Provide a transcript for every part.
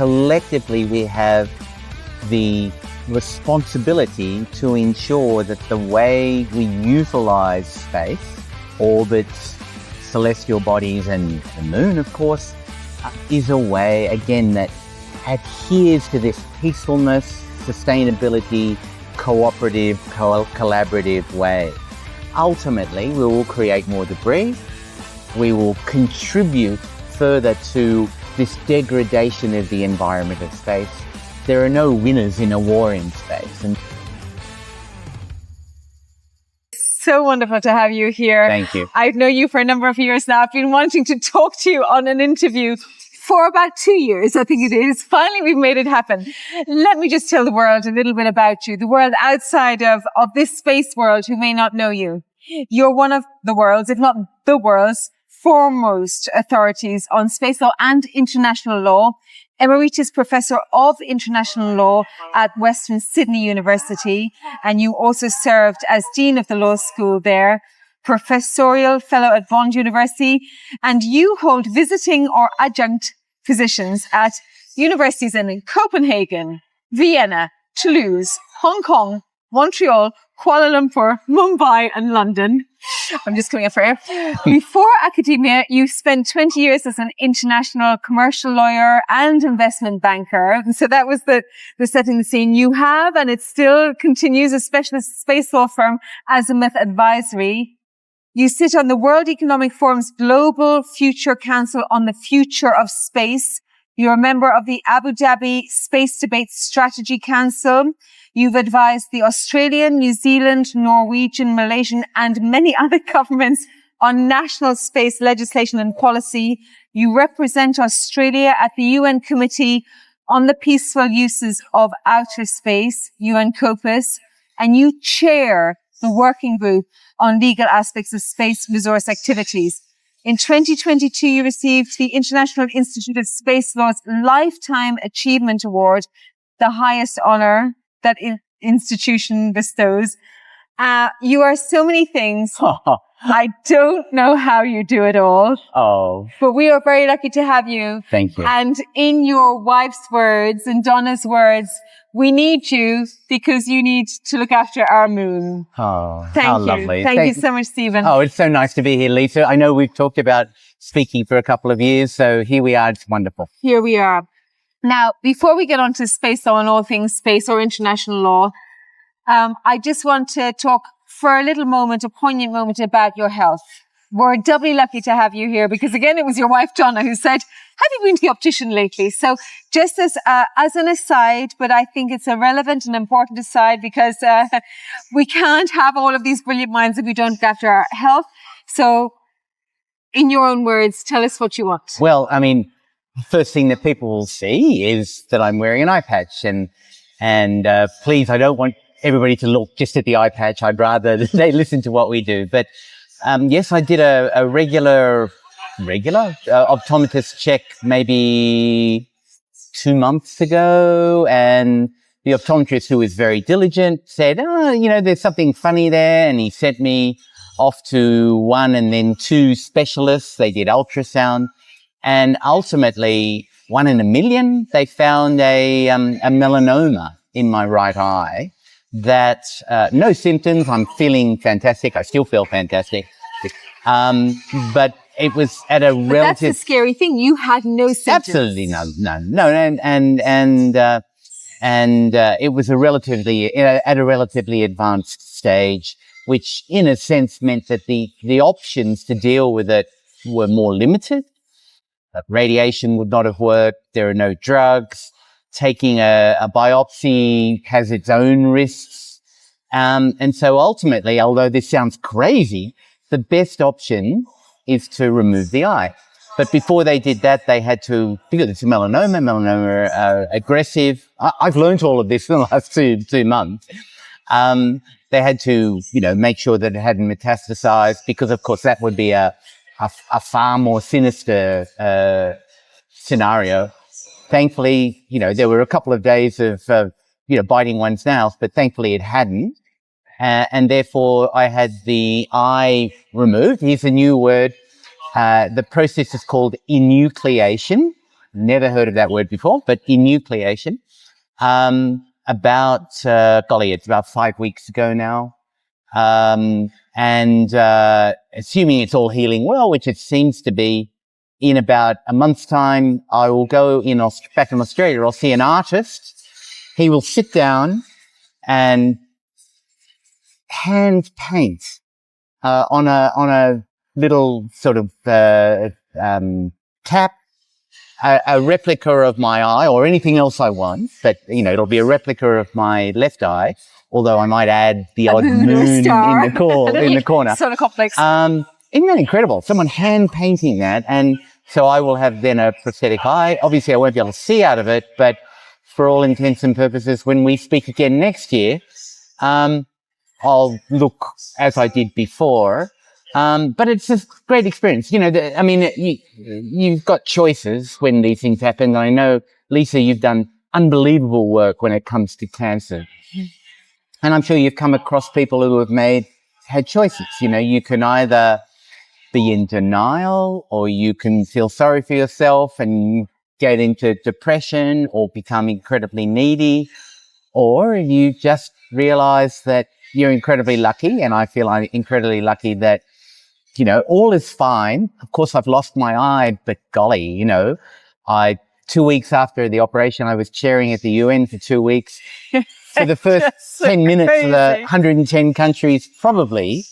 collectively we have the responsibility to ensure that the way we utilize space, orbits, celestial bodies, and the moon, of course, is a way, again, that adheres to this peacefulness, sustainability, cooperative, collaborative way. Ultimately, we will create more debris. We will contribute further to this degradation of the environment of space. There are no winners in a war in space. And so wonderful to have you here. Thank you. I've known you for a number of years now. I've been wanting to talk to you on an interview for about 2 years, I think it is. Finally, we've made it happen. Let me just tell the world a little bit about you, the world outside of this space world who may not know you. You're one of the world's, if not the world's, foremost authorities on space law and international law. Emeritus Professor of International Law at Western Sydney University, and you also served as Dean of the Law School there, Professorial Fellow at Bond University, and you hold visiting or adjunct positions at universities in Copenhagen, Vienna, Toulouse, Hong Kong, Montreal, Kuala Lumpur, Mumbai, and London. I'm just coming up for air. Before academia, you spent 20 years as an international commercial lawyer and investment banker. And so that was the setting the scene. You have, and it still continues, a specialist space law firm, Azimuth Advisory. You sit on the World Economic Forum's Global Future Council on the Future of Space. You're a member of the Abu Dhabi Space Debate Strategy Council. You've advised the Australian, New Zealand, Norwegian, Malaysian, and many other governments on national space legislation and policy. You represent Australia at the UN Committee on the Peaceful Uses of Outer Space, UN COPUS, and you chair the working group on legal aspects of space resource activities. In 2022, you received the International Institute of Space Law's Lifetime Achievement Award, the highest honor that institution bestows. You are so many things. I don't know how you do it all. Oh. But we are very lucky to have you. Thank you. And in your wife's words and Donna's words, we need you because you need to look after our moon. Oh, Thank how you. lovely. Thank you so much, Stephen. Oh, it's so nice to be here, Lisa. I know we've talked about speaking for a couple of years, so here we are. It's wonderful. Here we are. Now, before we get on to space law and all things space or international law, I just want to talk for a little moment, a poignant moment about your health. We're doubly lucky to have you here because, again, it was your wife, Donna, who said, have you been to the optician lately? So just as an aside, but I think it's a relevant and important aside because we can't have all of these brilliant minds if we don't look after our health. So in your own words, tell us what you want. Well, I mean, the first thing that people will see is that I'm wearing an eye patch. And please, I don't want everybody to look just at the eye patch. I'd rather they listen to what we do. But yes, I did a regular optometrist check maybe 2 months ago. And the optometrist, who was very diligent, said, there's something funny there. And he sent me off to 1 and then 2 specialists. They did ultrasound. And ultimately, 1 in a million, they found a melanoma in my right eye that, no symptoms. I'm feeling fantastic. I still feel fantastic. But it was at a relative... That's the scary thing. You had no symptoms. Absolutely no. And it was at a relatively advanced stage, which in a sense meant that the options to deal with it were more limited. Radiation would not have worked. There are no drugs. Taking a biopsy has its own risks. And so ultimately, although this sounds crazy, the best option is to remove the eye. But before they did that, they had to, because it's a melanoma aggressive. I've learned all of this in the last two months. They had to, make sure that it hadn't metastasized because, of course, that would be a far more sinister scenario. Thankfully, there were a couple of days of, biting one's nails, but thankfully it hadn't. And therefore, I had the eye removed. Here's a new word. The process is called enucleation. never heard of that word before, but enucleation. It's about 5 weeks ago now. Assuming it's all healing well, which it seems to be, in about a month's time, I will go back in Australia. I'll see an artist. He will sit down and hand paint on a little sort of tap, a replica of my eye or anything else I want, but it'll be a replica of my left eye, although I might add the odd moon in the corner. Sort of complex. Isn't that incredible? Someone hand painting that, and so I will have then a prosthetic eye. Obviously, I won't be able to see out of it, but for all intents and purposes, when we speak again next year, I'll look as I did before. But it's a great experience. You've got choices when these things happen. I know, Lisa, you've done unbelievable work when it comes to cancer. And I'm sure you've come across people who have had choices. You can either be in denial, or you can feel sorry for yourself and get into depression or become incredibly needy, or you just realize that you're incredibly lucky. And I feel I'm incredibly lucky that, all is fine. Of course, I've lost my eye, but golly, 2 weeks after the operation, I was chairing at the UN for 2 weeks. For the first 10 minutes, crazy. The 110 countries probably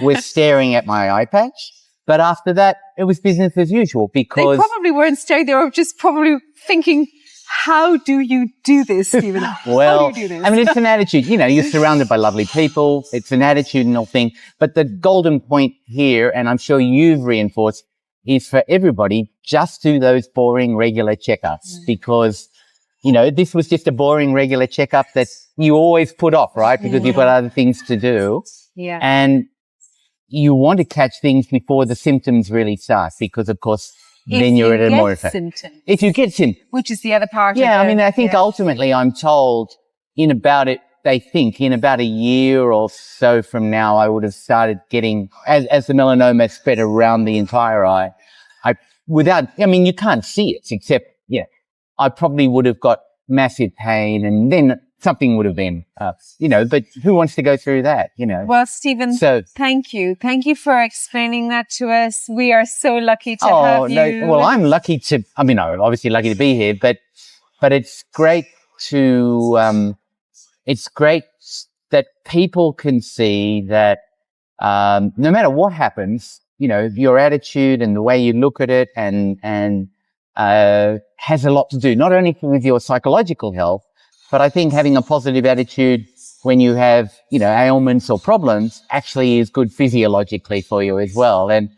were staring at my eye patch. But after that, it was business as usual, because they probably weren't staring. They were just probably thinking, how do you do this, Stephen? Well, how do you do this? I mean, it's an attitude. You're surrounded by lovely people. It's an attitudinal thing. But the golden point here, and I'm sure you've reinforced, is for everybody, just do those boring, regular checkups, because, this was just a boring, regular checkup that you always put off, right? Because you've got other things to do. Yeah. And you want to catch things before the symptoms really start, because, of course, then you're at a more effect. If you get symptoms. Which is the other part. Yeah, I think ultimately I'm told in about a year or so from now, I would have started getting, as the melanoma spread around the entire eye, you can't see it, except, I probably would have got massive pain, and then something would have been, but who wants to go through that, Well, Stephen, thank you. Thank you for explaining that to us. We are so lucky to have you. Well, I'm lucky I'm obviously lucky to be here, but it's great that people can see that, no matter what happens, your attitude and the way you look at it has a lot to do, not only with your psychological health, but I think having a positive attitude when you have, ailments or problems actually is good physiologically for you as well. And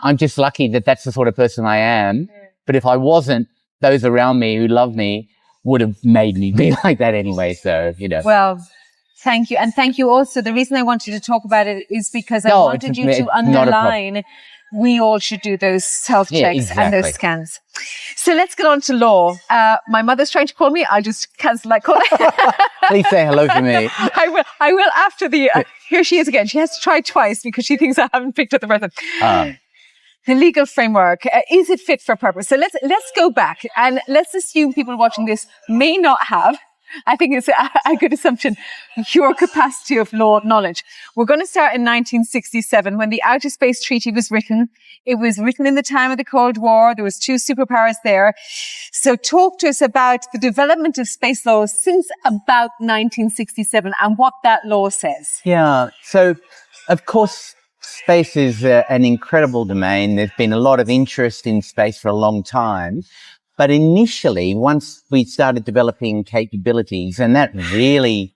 I'm just lucky that that's the sort of person I am. But if I wasn't, those around me who love me would have made me be like that anyway. So, Well, thank you. And thank you also. The reason I wanted to talk about it is because I wanted you to underline we all should do those health checks and those scans. So let's get on to law. My mother's trying to call me. I'll just cancel that call. Please say hello to me. I will after the, here she is again. She has to try twice because she thinks I haven't picked up the person. The legal framework, is it fit for purpose? So let's go back and let's assume people watching this may not have, I think it's a good assumption, your capacity of law knowledge. We're going to start in 1967 when the Outer Space Treaty was written. It was written in the time of the Cold War. There was two superpowers there. So talk to us about the development of space law since about 1967 and what that law says. Yeah. So, of course, space is an incredible domain. There's been a lot of interest in space for a long time. But initially, once we started developing capabilities, and that really,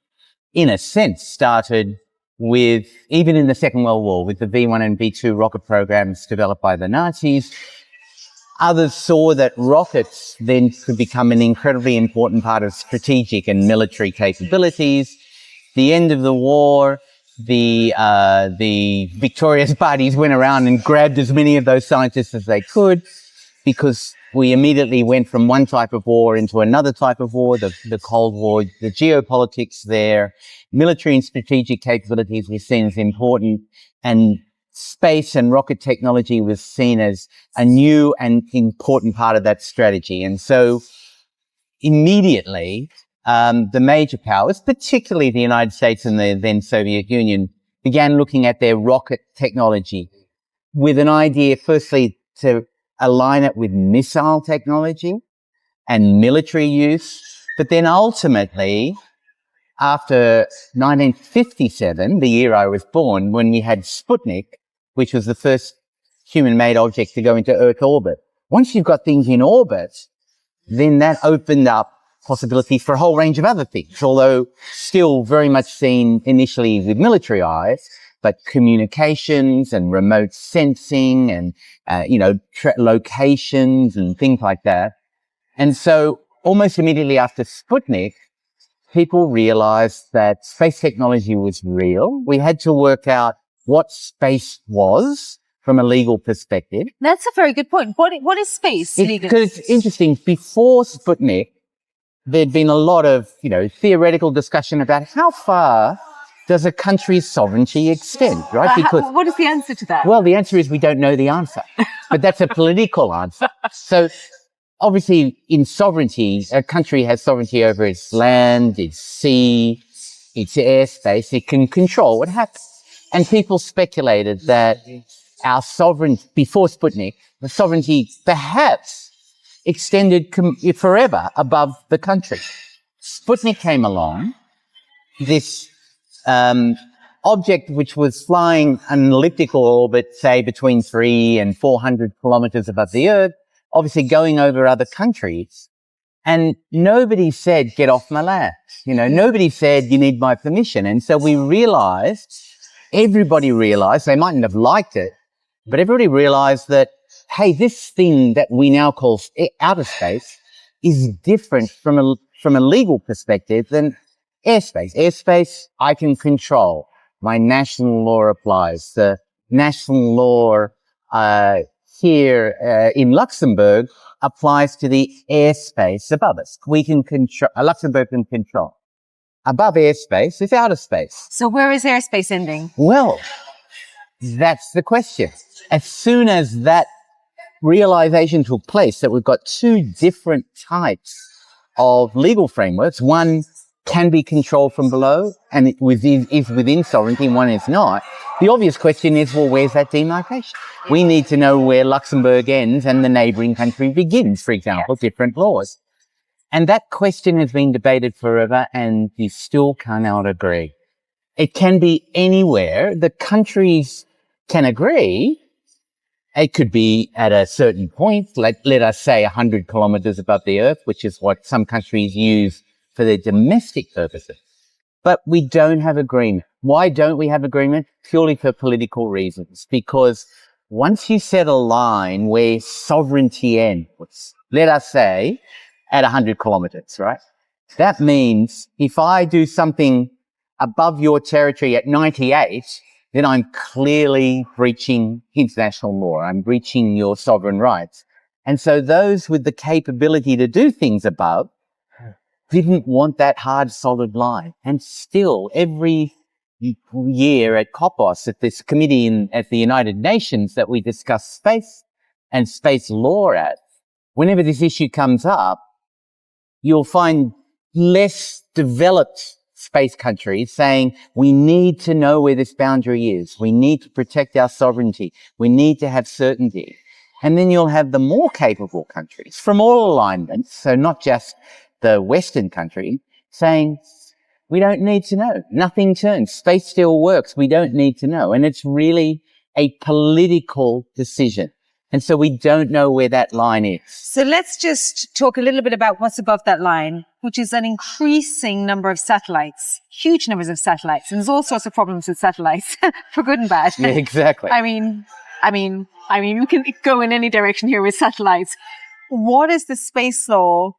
in a sense, started with, even in the Second World War, with the V1 and V2 rocket programs developed by the Nazis, others saw that rockets then could become an incredibly important part of strategic and military capabilities. The end of the war, the victorious parties went around and grabbed as many of those scientists as they could, because we immediately went from one type of war into another type of war, the Cold War, the geopolitics there, military and strategic capabilities were seen as important. And space and rocket technology was seen as a new and important part of that strategy. And so immediately, the major powers, particularly the United States and the then Soviet Union, began looking at their rocket technology with an idea, firstly, to align it with missile technology and military use. But then ultimately, after 1957, the year I was born, when we had Sputnik, which was the first human-made object to go into Earth orbit. Once you've got things in orbit, then that opened up possibilities for a whole range of other things, although still very much seen initially with military eyes, but communications and remote sensing and, locations and things like that. And so almost immediately after Sputnik, people realized that space technology was real. We had to work out what space was from a legal perspective. That's a very good point. What is space legally? Because it's interesting. Before Sputnik, there'd been a lot of, theoretical discussion about how far does a country's sovereignty extend, right? Because what is the answer to that? Well, the answer is we don't know the answer, but that's a political answer. So obviously in sovereignty, a country has sovereignty over its land, its sea, its airspace. It can control what happens. And people speculated that our sovereignty, before Sputnik, the sovereignty perhaps extended forever above the country. Sputnik came along, this object which was flying an elliptical orbit, say between 300 and 400 kilometers above the Earth, obviously going over other countries. And nobody said, get off my land. Nobody said, you need my permission. And so everybody realized, they mightn't have liked it, but everybody realized that, hey, this thing that we now call outer space is different from a legal perspective than airspace. Airspace, I can control. My national law applies. The national law here in Luxembourg applies to the airspace above us. We can control, Luxembourg can control. Above airspace is outer space. So where is airspace ending? Well, that's the question. As soon as that realization took place that we've got two different types of legal frameworks, one can be controlled from below and it is within sovereignty and one is not, the obvious question is, well, where's that demarcation? We need to know where Luxembourg ends and the neighbouring country begins, for example, different laws. And that question has been debated forever and you still cannot agree. It can be anywhere. The countries can agree. It could be at a certain point, let us say 100 kilometers above the Earth, which is what some countries use for their domestic purposes. But we don't have agreement. Why don't we have agreement? Purely for political reasons. Because once you set a line where sovereignty ends, let us say at 100 kilometers, right? That means if I do something above your territory at 98, then I'm clearly breaching international law. I'm breaching your sovereign rights. And so those with the capability to do things above didn't want that hard, solid line. And still, every year at COPOS, at this committee at the United Nations that we discuss space and space law at, whenever this issue comes up, you'll find less developed space countries saying, we need to know where this boundary is. We need to protect our sovereignty. We need to have certainty. And then you'll have the more capable countries from all alignments, so not just the Western country, saying, we don't need to know. Nothing turns. Space still works. We don't need to know. And it's really a political decision. And so we don't know where that line is. So let's just talk a little bit about what's above that line, which is an increasing number of satellites, huge numbers of satellites. And there's all sorts of problems with satellites, for good and bad. Yeah, exactly. I mean, you can go in any direction here with satellites. What is the space law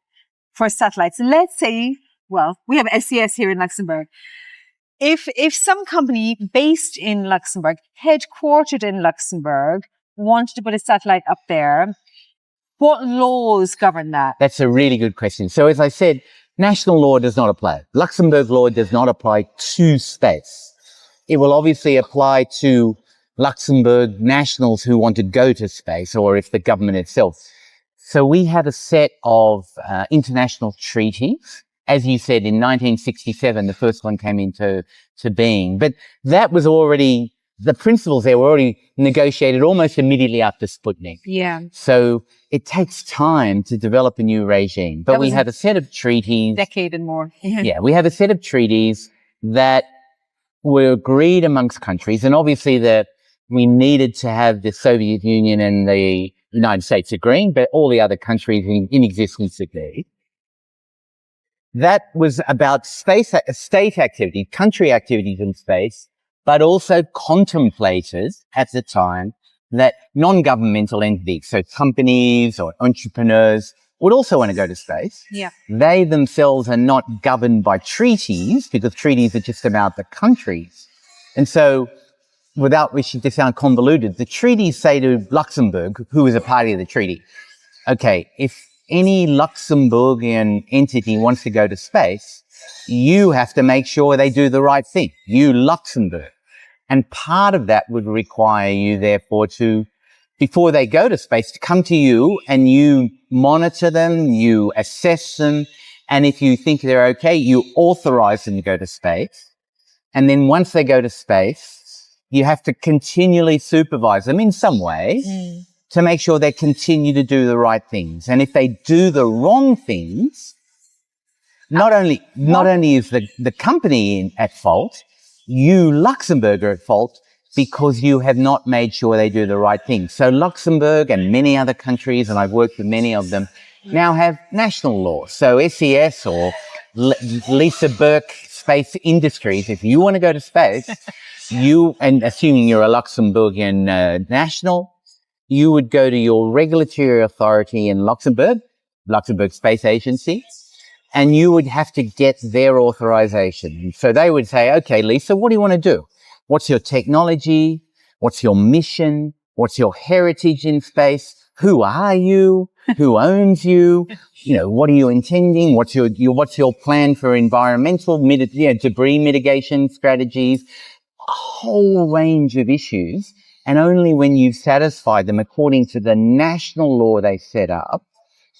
for satellites? Let's say, well, we have SES here in Luxembourg. If some company based in Luxembourg, headquartered in Luxembourg, wanted to put a satellite up there, what laws govern that? That's a really good question. So as I said, national law does not apply. Luxembourg law does not apply to space. It will obviously apply to Luxembourg nationals who want to go to space, or if the government itself. So we have a set of international treaties. As you said, in 1967, the first one came into being. But that was already, the principles there were already negotiated almost immediately after Sputnik. Yeah. So it takes time to develop a new regime. But we have a set of treaties. Decade and more. Yeah, we have a set of treaties that were agreed amongst countries. And obviously we needed to have the Soviet Union and the United States agreeing, but all the other countries in existence agreed. That was about space, state activity, country activities in space, but also contemplated at the time that non-governmental entities, so companies or entrepreneurs, would also want to go to space. Yeah. They themselves are not governed by treaties, because treaties are just about the countries. And so, without wishing to sound convoluted, the treaties say to Luxembourg, who is a party of the treaty, okay, if any Luxembourgian entity wants to go to space, you have to make sure they do the right thing. You, Luxembourg. And part of that would require you, therefore, to, before they go to space, to come to you and you monitor them, you assess them, and if you think they're okay, you authorize them to go to space. And then once they go to space, you have to continually supervise them in some way to make sure they continue to do the right things. And if they do the wrong things, not only is the company at fault, you, Luxembourg, are at fault because you have not made sure they do the right thing. So Luxembourg and many other countries, and I've worked with many of them, now have national laws. So SES or Lisa Burke Space Industries, if you want to go to space, and assuming you're a Luxembourgian national, you would go to your regulatory authority in Luxembourg Space Agency, and you would have to get their authorization. So they would say, okay, Lisa, what do you want to do? What's your technology? What's your mission? What's your heritage in space? Who are you? Who owns you? What are you intending? What's your plan for environmental debris mitigation strategies? A whole range of issues. And only when you've satisfied them according to the national law they set up,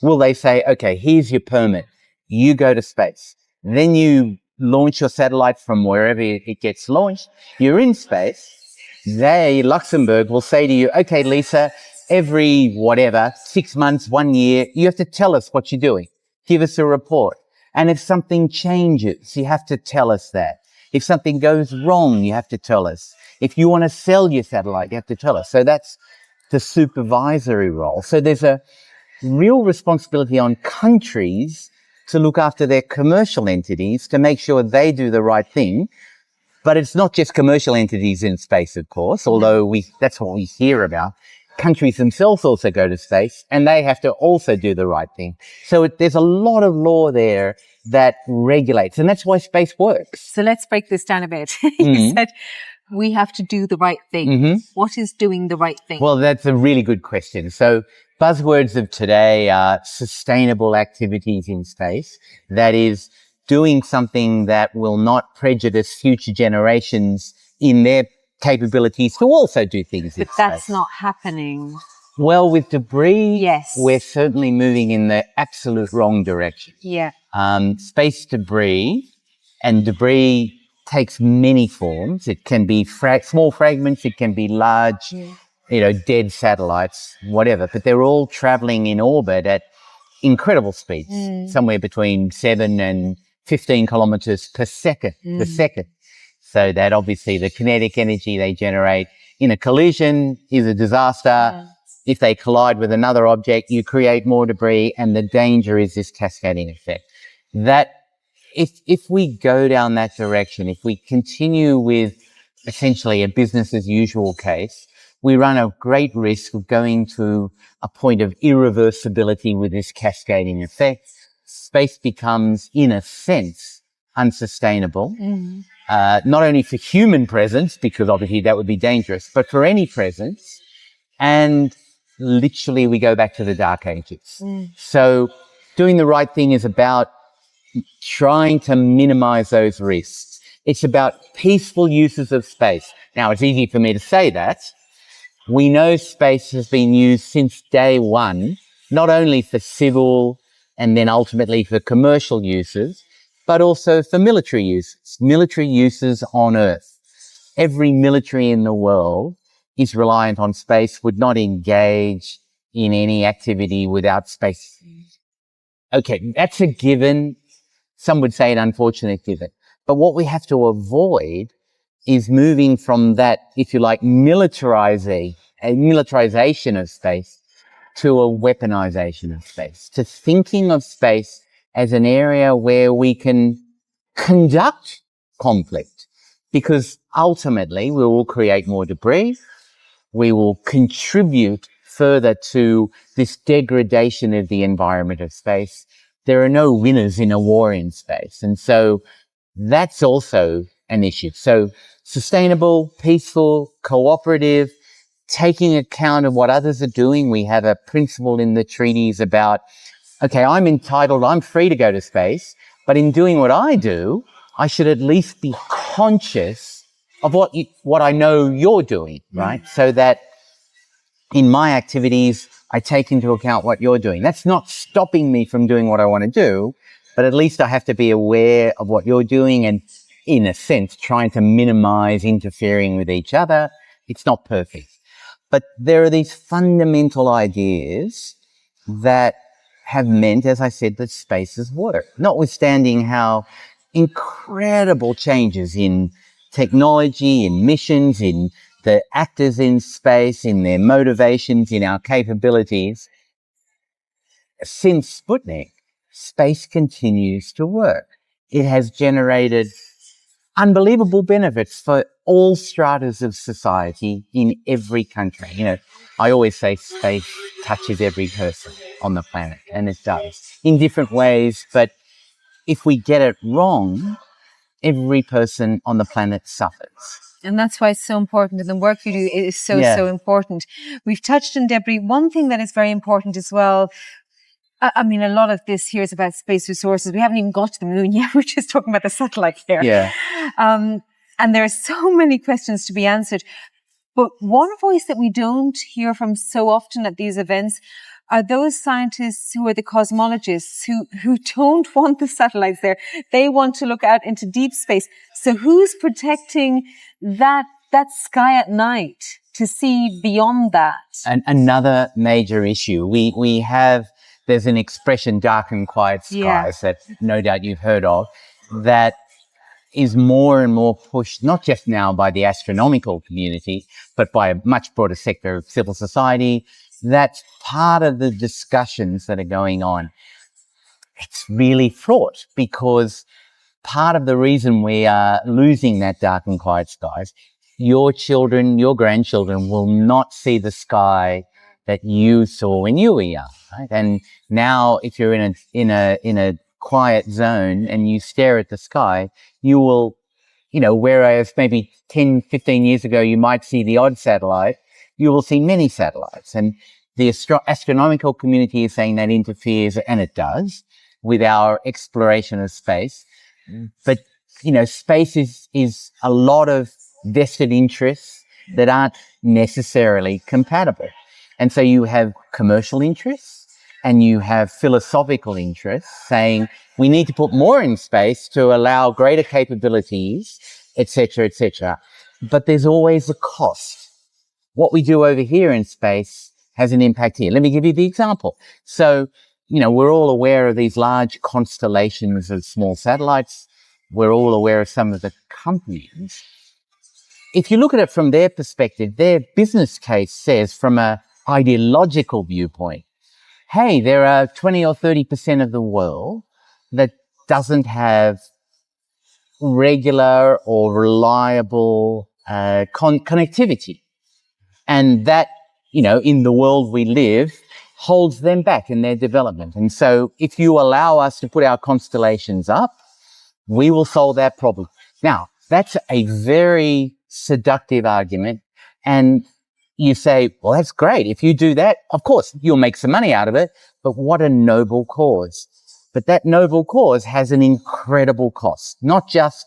will they say, okay, here's your permit. You go to space. Then you launch your satellite from wherever it gets launched. You're in space. Luxembourg, will say to you, okay, Lisa, every 6 months, 1 year, you have to tell us what you're doing. Give us a report. And if something changes, you have to tell us that. If something goes wrong, you have to tell us. If you want to sell your satellite, you have to tell us. So that's the supervisory role. So there's a real responsibility on countries to look after their commercial entities to make sure they do the right thing. But it's not just commercial entities in space, of course, although that's what we hear about. Countries themselves also go to space, and they have to also do the right thing. So there's a lot of law there that regulates, and that's why space works. So let's break this down a bit. You said we have to do the right thing. What is doing the right thing? Well, that's a really good question. So buzzwords of today are sustainable activities in space. That is, doing something that will not prejudice future generations in their capabilities to also do things in space. But that's not happening. Well, with debris, yes, we're certainly moving in the absolute wrong direction. Yeah. Space debris, and debris takes many forms. It can be small fragments, it can be large, dead satellites, whatever, but they're all traveling in orbit at incredible speeds, somewhere between 7 and 15 kilometers per second. So that obviously the kinetic energy they generate in a collision is a disaster. If they collide with another object, you create more debris, and the danger is this cascading effect. That if we go down that direction, if we continue with essentially a business as usual case, we run a great risk of going to a point of irreversibility with this cascading effect. Space becomes, in a sense, unsustainable, not only for human presence, because obviously that would be dangerous, but for any presence. And literally we go back to the dark ages. So doing the right thing is about trying to minimize those risks. It's about peaceful uses of space. Now, it's easy for me to say that. We know space has been used since day one, not only for civil and then ultimately for commercial uses, but also for military uses on Earth. Every military in the world is reliant on space, would not engage in any activity without space. Okay, that's a given. Some would say an unfortunate given. But what we have to avoid is moving from that, if you like, militarization of space to a weaponization of space, to thinking of space as an area where we can conduct conflict, because ultimately we will create more debris. We will contribute further to this degradation of the environment of space. There are no winners in a war in space. And so that's also an issue. So sustainable, peaceful, cooperative, taking account of what others are doing. We have a principle in the treaties about, okay, I'm free to go to space, but in doing what I do, I should at least be conscious of what I know you're doing, right? So that in my activities, I take into account what you're doing. That's not stopping me from doing what I want to do, but at least I have to be aware of what you're doing and, in a sense, trying to minimize interfering with each other. It's not perfect. But there are these fundamental ideas that have meant, as I said, that spaces work, notwithstanding how incredible changes in technology, in missions, in the actors in space, in their motivations, in our capabilities. Since Sputnik, space continues to work. It has generated unbelievable benefits for all stratas of society in every country. You know, I always say space touches every person on the planet, and it does in different ways. But if we get it wrong, every person on the planet suffers. And that's why it's so important. And the work you do is so important. We've touched on debris. One thing that is very important as well, I mean, a lot of this here is about space resources. We haven't even got to the moon yet. We're just talking about the satellite here. Yeah. And there are so many questions to be answered. But one voice that we don't hear from so often at these events are those scientists who are the cosmologists who don't want the satellites there. They want to look out into deep space. So who's protecting that sky at night to see beyond that? And another major issue. There's an expression, dark and quiet skies, that no doubt you've heard of, that is more and more pushed, not just now by the astronomical community, but by a much broader sector of civil society. That's part of the discussions that are going on. It's really fraught, because part of the reason we are losing that dark and quiet skies, your children, your grandchildren will not see the sky that you saw when you were young, right? And now if you're in a quiet zone and you stare at the sky, you will, whereas maybe 10, 15 years ago you might see the odd satellite, you will see many satellites. And the astronomical community is saying that interferes, and it does, with our exploration of space. But, space is a lot of vested interests that aren't necessarily compatible. And so you have commercial interests and you have philosophical interests saying we need to put more in space to allow greater capabilities, et cetera, but there's always a cost. What we do over here in space has an impact here. Let me give you the example. So, we're all aware of these large constellations of small satellites. We're all aware of some of the companies. If you look at it from their perspective, their business case says, from a ideological viewpoint, hey, there are 20 or 30% of the world that doesn't have regular or reliable connectivity. And that, in the world we live, holds them back in their development. And so if you allow us to put our constellations up, we will solve that problem. Now, that's a very seductive argument. And you say, well, that's great. If you do that, of course, you'll make some money out of it. But what a noble cause. But that noble cause has an incredible cost, not just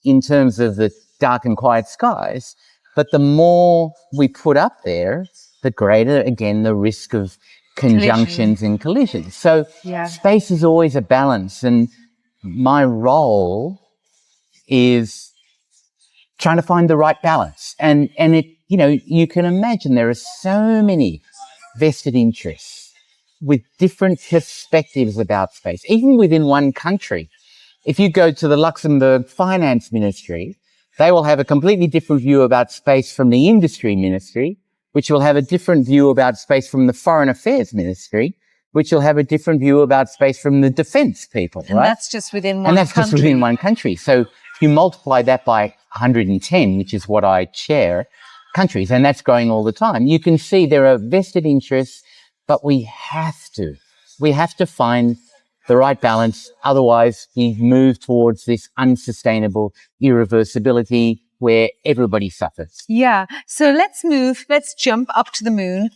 in terms of the dark and quiet skies, but the more we put up there, the greater, again, the risk of conjunctions and collisions. So space is always a balance, and my role is trying to find the right balance. And it, you know, you can imagine there are so many vested interests with different perspectives about space, even within one country. If you go to the Luxembourg Finance Ministry, they will have a completely different view about space from the Industry Ministry, which will have a different view about space from the Foreign Affairs Ministry, which will have a different view about space from the defense people, and right? That's just within one country. And that's just within one country. So if you multiply that by 110, which is what I chair, countries, and that's growing all the time, you can see there are vested interests, but we have to find the right balance. Otherwise, we move towards this unsustainable irreversibility where everybody suffers. Yeah. So let's jump up to the moon.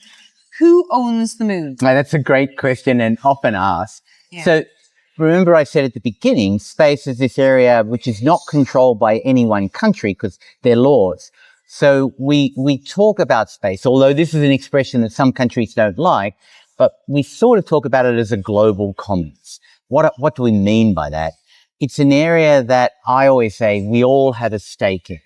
Who owns the moon? Now, that's a great question and often asked. Yeah. So remember I said at the beginning, space is this area which is not controlled by any one country because they're laws. So we talk about space, although this is an expression that some countries don't like, but we sort of talk about it as a global commons. What do we mean by that? It's an area that I always say we all have a stake in.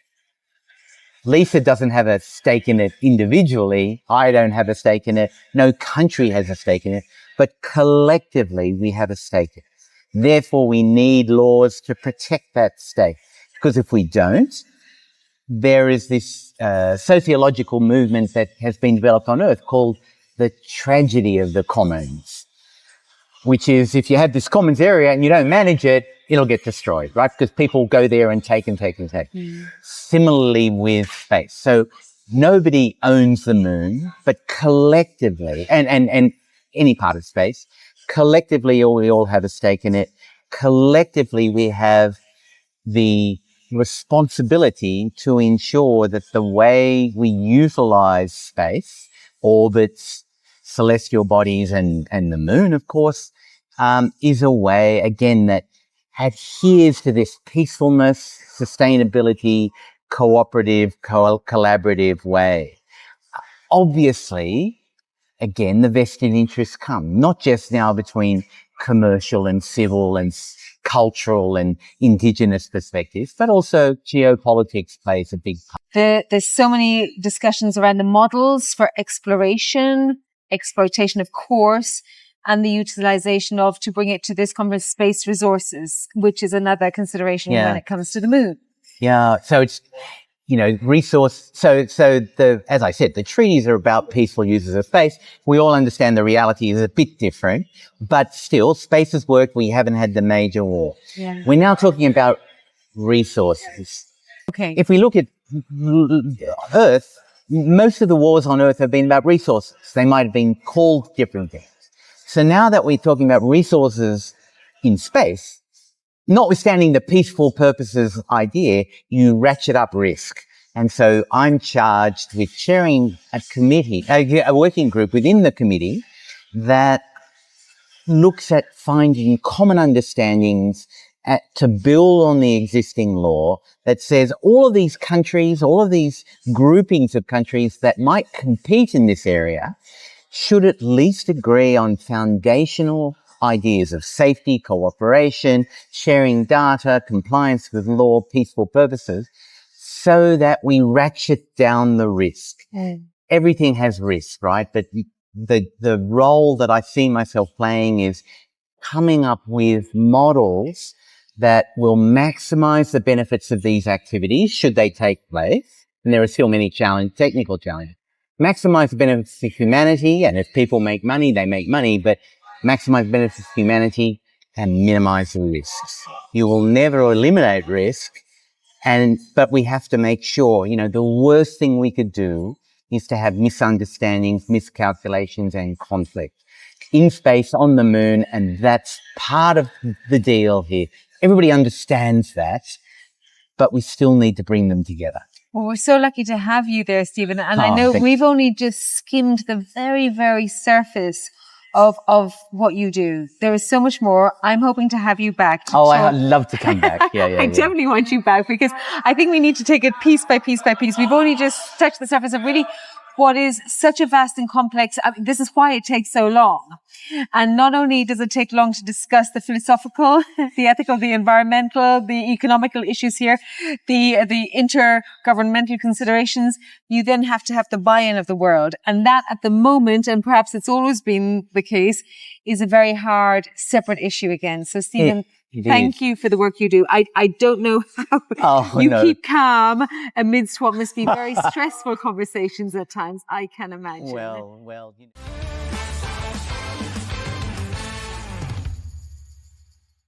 Lisa doesn't have a stake in it individually. I don't have a stake in it. No country has a stake in it. But collectively, we have a stake in it. Therefore, we need laws to protect that stake. Because if we don't, there is this sociological movement that has been developed on Earth called the tragedy of the commons, which is if you have this commons area and you don't manage it, it'll get destroyed, right? Because people go there and take and take and take. Similarly with space. So nobody owns the moon, but collectively, and any part of space, collectively we all have a stake in it. Collectively we have the responsibility to ensure that the way we utilize space, orbits, celestial bodies and the moon, of course, is a way, again, that adheres to this peacefulness, sustainability, cooperative, collaborative way. Obviously, again, the vested interests come, not just now between commercial and civil and cultural and indigenous perspectives, but also geopolitics plays a big part. There's so many discussions around the models for exploration, of course, and the utilization of, to bring it to this conference, space resources, which is another consideration when it comes to the moon. Yeah. So it's, you know, resource. So as I said, the treaties are about peaceful uses of space. We all understand the reality is a bit different, but still space has worked. We haven't had the major war. Yeah. We're now talking about resources. Okay. If we look at Earth, most of the wars on Earth have been about resources. They might have been called different things. So now that we're talking about resources in space, notwithstanding the peaceful purposes idea, you ratchet up risk. And so I'm charged with chairing a committee, a working group within the committee that looks at finding common understandings to build on the existing law that says all of these countries, all of these groupings of countries that might compete in this area should at least agree on foundational ideas of safety, cooperation, sharing data, compliance with law, peaceful purposes, so that we ratchet down the risk. Everything has risk, right? But the role that I see myself playing is coming up with models that will maximize the benefits of these activities should they take place. And there are still many technical challenges. Maximize the benefits to humanity, and if people make money, they make money, but maximize the benefits to humanity and minimize the risks. You will never eliminate risk, but we have to make sure, you know, the worst thing we could do is to have misunderstandings, miscalculations, and conflict in space, on the moon, and that's part of the deal here. Everybody understands that, but we still need to bring them together. Well, we're so lucky to have you there, Stephen. And I know we've only just skimmed the very, very surface of what you do. There is so much more. I'm hoping to have you back. I'd love to come back. Yeah. I definitely want you back, because I think we need to take it piece by piece by piece. We've only just touched the surface of really what is such a vast and complex. This is why it takes so long. And not only does it take long to discuss the philosophical, the ethical, the environmental, the economical issues here, the intergovernmental considerations, you then have to have the buy-in of the world. And that at the moment, and perhaps it's always been the case, is a very hard, separate issue again. So Stephen, thank you for the work you do. I don't know how you keep calm amidst what must be very stressful conversations at times. I can imagine. Well.